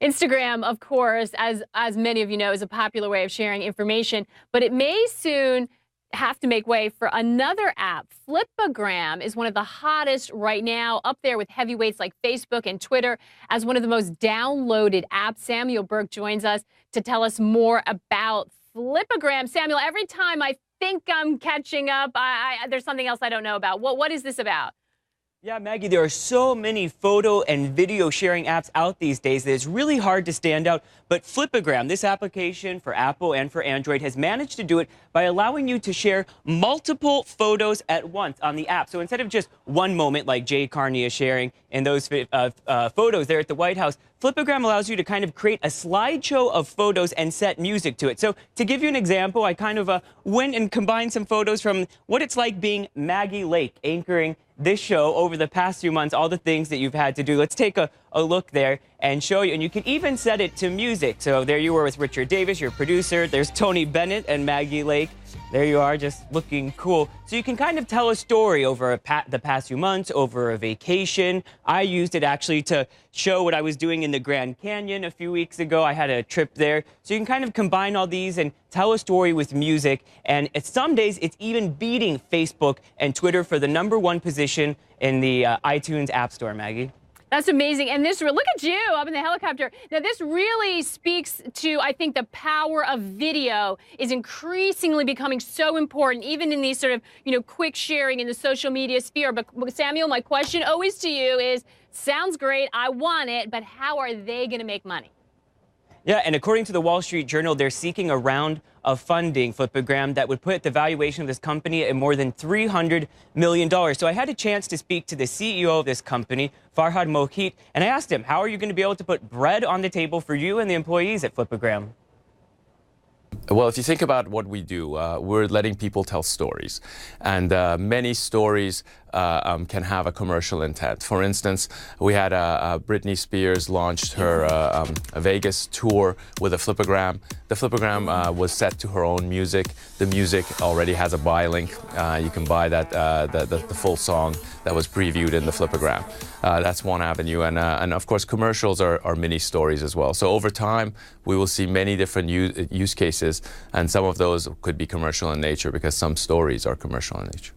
Instagram, of course, as many of you know, is a popular way of sharing information, but it may soon have to make way for another app. Flipagram is one of the hottest right now, up there with heavyweights like Facebook and Twitter as one of the most downloaded apps. Samuel Burke joins us to tell us more about Flipagram. Samuel, every time I think I'm catching up, there's something else I don't know about. What is this about? Yeah, Maggie, there are so many photo and video sharing apps out these days that it's really hard to stand out. But Flipagram, this application for Apple and for Android, has managed to do it by allowing you to share multiple photos at once on the app. So instead of just one moment like Jay Carney is sharing in those photos there at the White House, Flipagram allows you to kind of create a slideshow of photos and set music to it. So to give you an example, I kind of went and combined some photos from what it's like being Maggie Lake anchoring this show over the past few months, all the things that you've had to do. Let's take a look there and show you. And you can even set it to music. So there you were with Richard Davis, your producer. There's Tony Bennett and Maggie Lake. There you are, just looking cool. So you can kind of tell a story over the past few months, over a vacation. I used it actually to show what I was doing in the Grand Canyon a few weeks ago. I had a trip there. So you can kind of combine all these and tell a story with music. And some days it's even beating Facebook and Twitter for the #1 position in the iTunes App Store, Maggie. That's amazing. And this, look at you up in the helicopter. Now, this really speaks to, I think, the power of video is increasingly becoming so important, even in these sort of, quick sharing in the social media sphere. But Samuel, my question always to you is, sounds great, I want it, but how are they going to make money? Yeah, and according to the Wall Street Journal, they're seeking a round of funding, Flipagram, that would put the valuation of this company at more than $300 million. So I had a chance to speak to the CEO of this company, Farhad Mohit, and I asked him, how are you going to be able to put bread on the table for you and the employees at Flipagram? Well, if you think about what we do, we're letting people tell stories. And many stories can have a commercial intent. For instance, we had Britney Spears launched her Vegas tour with a Flipagram. The Flipagram was set to her own music. The music already has a buy link. You can buy that the full song that was previewed in the Flipagram. That's one avenue. And of course, commercials are mini stories as well. So over time, we will see many different use cases, and some of those could be commercial in nature because some stories are commercial in nature.